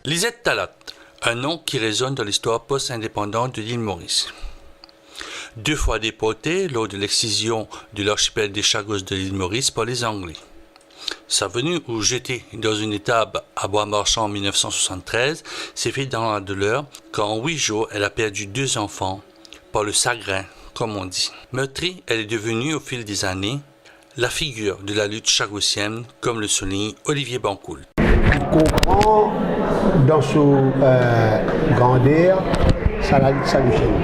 Lisette Talat, un nom qui résonne dans l'histoire post-indépendante de l'île Maurice. 2 fois déportée lors de l'excision de l'archipel des Chagos de l'île Maurice par les Anglais. Sa venue ou jetée dans une étable à Bois-Marchand en 1973 s'est faite dans la douleur quand en 8 jours elle a perdu 2 enfants par le chagrin, comme on dit. Meurtrie, elle est devenue au fil des années la figure de la lutte chagossienne, comme le souligne Olivier Bancoul. On comprend dans son grandeur, ça la lutte sagusienne.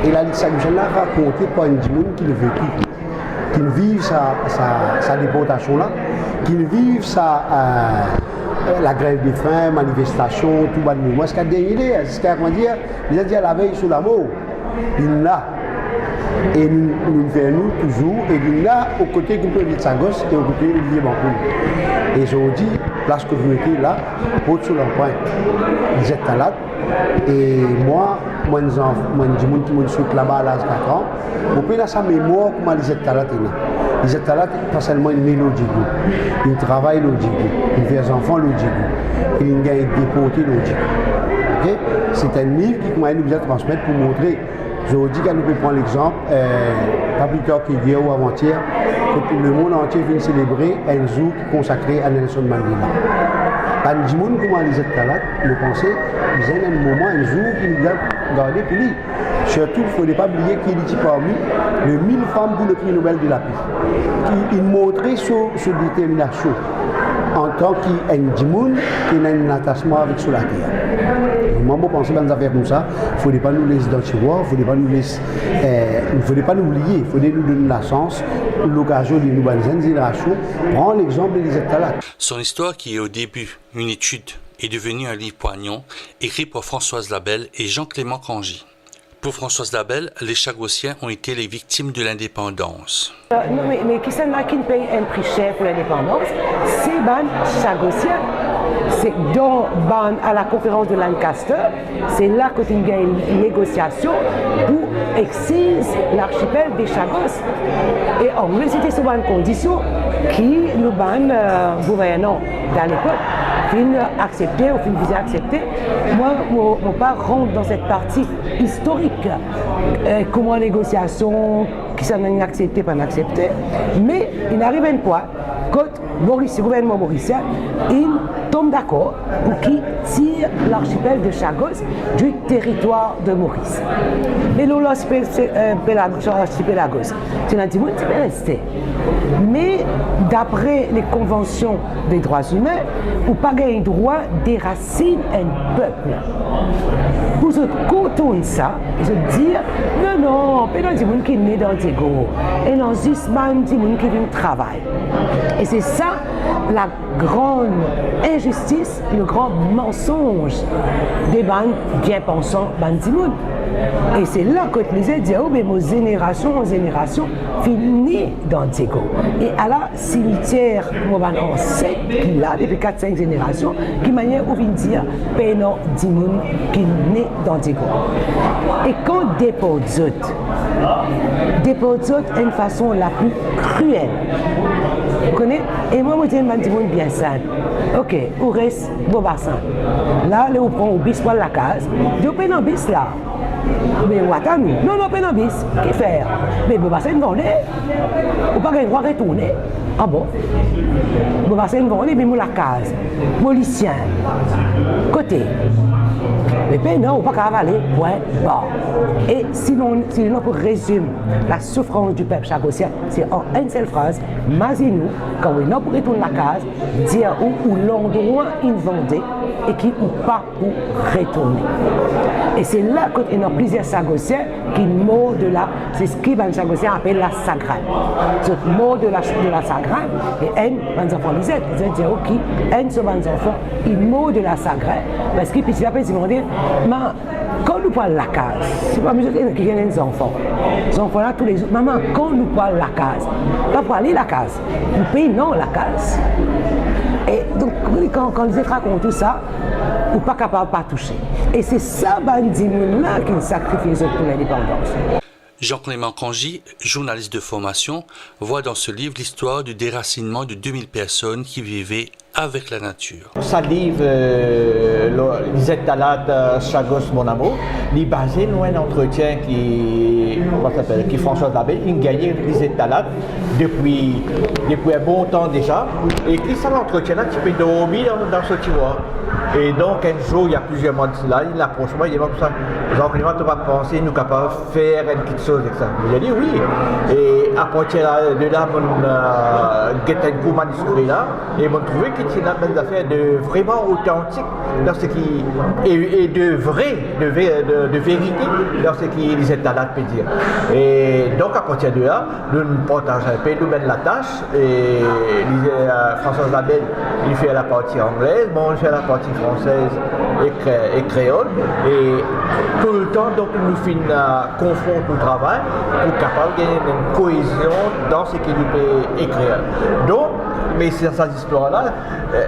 Et la lutte sagusienne là racontée par une dimoune qui le vécu, qui vivent sa déportation là, qui vivent la grève de faim, manifestation, tout le monde. Moi, ce qu'il y a derrière, c'est ce qu'il y a à dire, les gens la veille sur la mort, il là. Et nous faisons toujours, et nous là, aux côtés du président de Sagos et aux côtés d'Olivier Bancoul. Et je vous dis, place que vous mettez là, haute sur l'empreinte, vous êtes là. Et moi, je dis que je suis là-bas à l'âge de 4 ans, je peux sa mémoire comment les êtes là. Les êtes là, pas seulement une mélodie, ils travaillent logique, ils font des enfants logique, ils ont déporté logique. Okay? C'est un livre qui nous a transmis pour montrer. Je vous dis qu'on peut prendre l'exemple, pas plus tard qu'hier ou avant-hier, que le monde entier vient célébrer un jour consacré à Nelson Mandela. Quand les gens comment les êtes là, nous pensons qu'ils ont un moment, un jour qui nous a gardé pour lui. Surtout, il ne faut pas oublier qu'il dit parmi les 1000 femmes pour le prix Nobel de la paix. Il montrait sa détermination en tant qu'Indimoun qui a un attachement avec sur la terre. Moi, je pense que dans des affaires comme ça, il ne faudrait pas nous laisser dans le tiroir, il ne faudrait pas nous oublier, il faudrait nous donner la chance, l'occasion de nous bonnes générations. Prends l'exemple des États-là. Son histoire, qui est au début une étude, est devenue un livre poignant, écrit par Françoise Labelle et Jean-Clément Cangy. Pour Françoise Labelle, les Chagossiens ont été les victimes de l'indépendance. Non, mais qui sont là qui paye un prix cher pour l'indépendance, c'est les Chagossiens. C'est à la conférence de Lancaster, c'est là que il y a une négociation pour exciser l'archipel des Chagos. Et en vrai, c'était sur une condition qui nous gouvernant dans l'époque fin accepter ou fin visait accepter. Moi, mon père rentre dans cette partie historique. Comment négociation, qui s'en a accepté, pas accepté. Mais il arrive un point, quand le gouvernement mauricien, il tombe d'accord pour qu'il tire l'archipel de Chagos du territoire de Maurice. Et l'archipel c'est un petit monde qui est resté. Mais d'après les conventions des droits humains, on n'a pas le droit de déraciner un peuple. Pour se contourner ça, et se dire non, pas dans des gens qui sont nés dans Diego, et non juste des gens qui viennent travailler. Et c'est ça la grande injustice, le grand mensonge des bandes bien pensants, bandimoun. Et c'est là que les gens disent, oh, mais mon génération en génération finit dans Diego. Et à la cimetière, mon ancêtre, qui a depuis 4-5 générations, qui manière où vient dire, pénant dimoun qui naît dans Diego. Et quand dépose d'une façon la plus cruelle. Vous connaissez? Et moi, je dis, je bien simple. Ok, où reste vos bassins? Là, on prend au bis pour la case. Je paye dans bis là. Mais on attend. Non, paye dans bis. Qu'est-ce faire? Mais vos bassins vont aller. Ou pas qu'on va retourner. Ah bon? Vos bassins vont aller, mais moi la case. Molicien. Côté. Mais ben non, on ne peut pas cavaler, point, bon. Et sinon, pour résumer la souffrance du peuple chagossien, c'est en une seule phrase, imaginez-nous, quand on est pour retourner la case, dire où l'endroit inventé et qui ou pas pour retourner. Et c'est là qu'il y a plusieurs chagossiens qui mort de la, c'est ce qu'ils les chagossiens appellent la sagrade. C'est mort de la sagrade, et un enfant lisait, ils disent, ok, un sur les enfants, ils meurent de la sagrade, parce qu'ils puis après ils vont dire, mais quand nous parlons de la case, c'est pas mesure qu'il y a des enfants. Les enfants là tous les jours, maman, quand nous parlons de la case, pas pour aller la case, nous payons non la case. Et donc quand les autres racontent tout ça, on n'est pas capable de pas toucher. Et c'est ça, bandimoun-là, qui sacrifie pour l'indépendance. Jean-Clément Cangy, journaliste de formation, voit dans ce livre l'histoire du déracinement de 2000 personnes qui vivaient avec la nature. Ça livre Lisette Talat, Chagos, mon amour. Il est basé sur un entretien qui François Labelle, il gagnait Lisette Talat depuis un bon temps déjà. Et qui ça l'entretien-là, tu peux dormir dans ce tiroir. Et donc un jour, il y a plusieurs mois de cela, il approche moi, il dit comme ça, Jean-Claude, tu vas penser, nous capables de faire une petite chose avec ça. Il a dit oui. Et à partir de là, on get un coup manuscrit là, et on trouvé qu'il y a une affaire de vraiment authentique dans ce qui et de vrai, de vérité dans ce qui les Talat peut dire. Et donc à partir de là, nous partageons un peu, nous menons la tâche, et François Labelle, il fait la partie anglaise, moi je fais la partie française et créole, et tout le temps donc nous confondons le travail pour capable de gagner une cohésion dans ce qu'il peut écrire. Donc, mais ces histoires-là,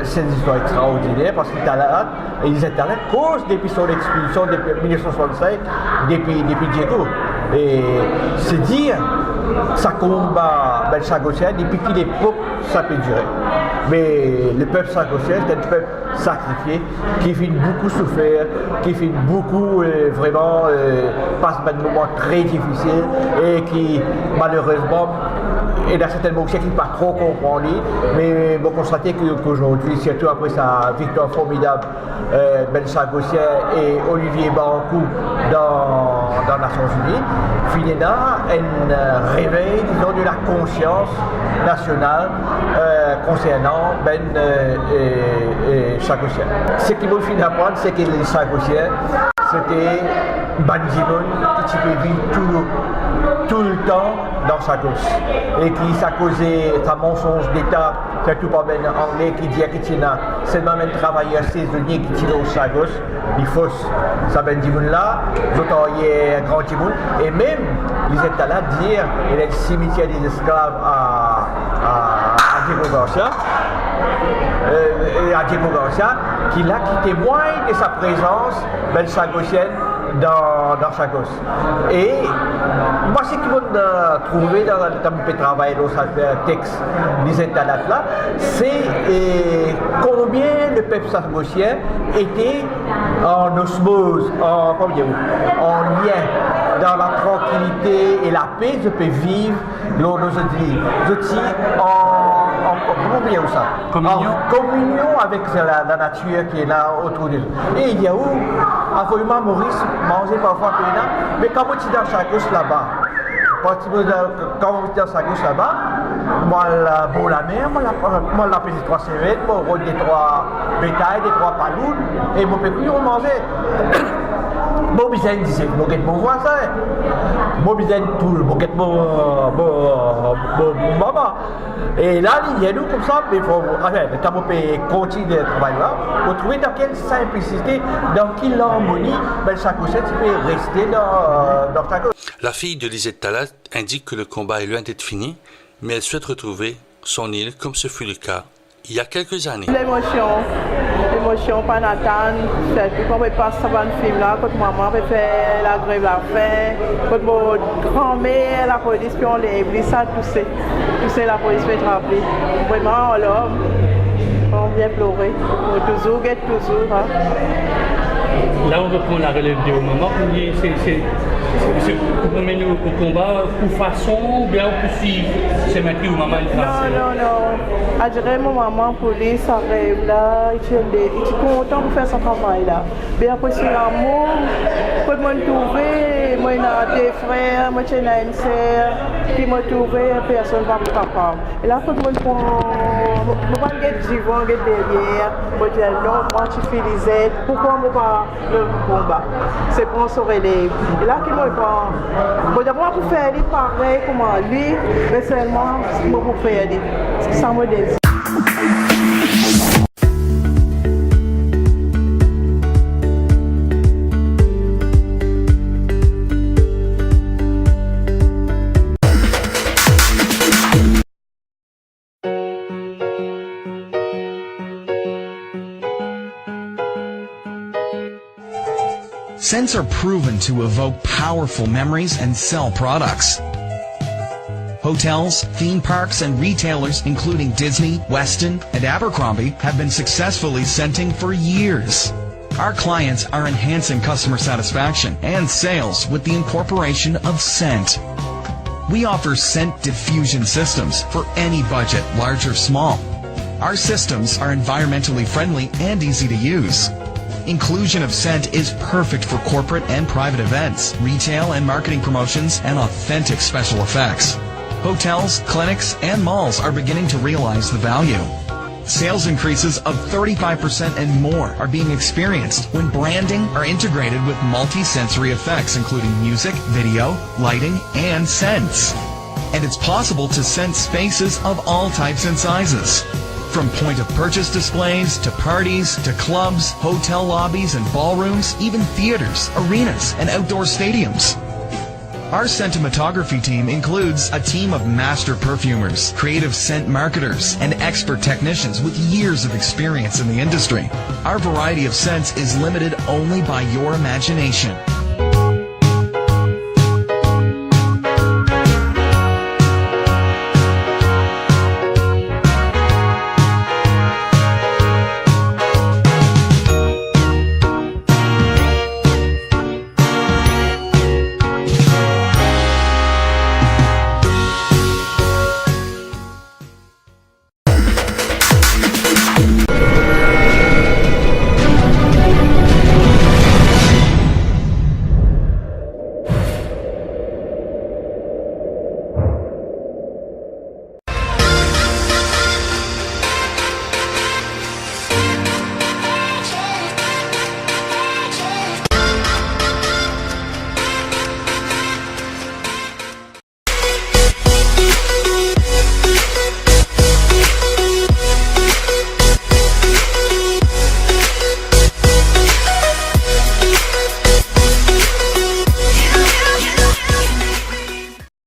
c'est une histoire extraordinaire parce qu'ils étaient là cause depuis son expulsion depuis 1965, depuis Diego. Et c'est dire, ça combat Belchagosien depuis qu'il est peuple, ça peut durer. Mais le peuple sargosien, c'est un peuple sacrifié, qui fait beaucoup souffrir, qui fait beaucoup vraiment passe des moments très difficiles et qui malheureusement et dans certains moments qui ne pas trop comprendre, mais vous constatez qu'aujourd'hui, surtout après sa victoire formidable, Ben Sargosien et Olivier Barankou dans les Nations Unies, finalement un réveil, disons, de la conscience nationale concernant Ben et Sargosien. Ce qui me fait d'apprendre, c'est que les Sargosiens, c'était Bandimon qui peut vivre tout le temps dans sa gosse et qui s'est causé un mensonge d'État, surtout par ben anglais qui dit que c'est même un travailleur saisonnier qui tire au sa gosse, il faut ça ben dimoun là, d'autant il y a un grand dimoun et même ils étaient là dire il y a le cimetière des esclaves à Diego Garcia. À Diego Garcia qui témoigne de sa présence ben sargosienne dans sa gosse. Et moi, ce qu'ils vont trouver dans le travail dans ce texte des étalats là, c'est combien le peuple sargosien était en osmose, en lien, dans la tranquillité et la paix, je peux vivre dans nos vies. Je dis communion avec la nature qui est là autour de nous. Et il y a où, avant Maurice mangeait parfois pénal, mais quand on est dans sa gauche là-bas, quand on est dans sa gauche là-bas, moi la mer, moi la petite 3 cévettes, moi rôle des 3 bétails, des 3 palounes, et mon pécule on mangeait. Mon bisain disait, mon voisin, mon bisain tout, mon maman. Et là, il y a nous comme ça, mais il faut, quand on peut continuer le travail là, pour trouver dans quelle simplicité, dans quelle harmonie, ben chaque couchette peut rester dans sa gauche. La fille de Lisette Talat indique que le combat est loin d'être fini, mais elle souhaite retrouver son île comme ce fut le cas il y a quelques années. L'émotion pas n'attendre, surtout quand on passe ça dans le film là, quand maman peut faire la grève la faim, quand mon grand-mère, la police, puis on les ça, tout c'est la police fait rappeler. Vraiment, alors, on vient pleurer, toujours, get toujours. Hein. Là, on reprend la relève de maman, pour mener au combat, pour façon, ou bien pour si c'est maintenant où maman est tracée. Non. Je dirais mon maman, police, ça rêve là, il est content pour faire son travail là. Mais après, c'est l'amour, quand je me trouve, moi, j'ai des frères, moi, j'ai une sœur, qui m'a trouvé, personne ne va me capable. Et là, quand je me prends, je vais get vivant, get derrière, je dis non, moi, je suis Lisette, pourquoi je ne pas le combat? C'est pour se relever. Et là, qui me prend, je dis moi, pour faire pareil comme lui, mais seulement, moi, pour faire ça me désire. Scents are proven to evoke powerful memories and sell products. Hotels, theme parks, and retailers including Disney, Westin, and Abercrombie have been successfully scenting for years. Our clients are enhancing customer satisfaction and sales with the incorporation of scent. We offer scent diffusion systems for any budget, large or small. Our systems are environmentally friendly and easy to use. Inclusion of scent is perfect for corporate and private events, retail and marketing promotions, and authentic special effects. Hotels, clinics, and malls are beginning to realize the value. Sales increases of 35% and more are being experienced when branding are integrated with multi-sensory effects including music, video, lighting, and scents. And it's possible to scent spaces of all types and sizes. From point-of-purchase displays, to parties, to clubs, hotel lobbies and ballrooms, even theaters, arenas, and outdoor stadiums. Our scentimetography team includes a team of master perfumers, creative scent marketers, and expert technicians with years of experience in the industry. Our variety of scents is limited only by your imagination.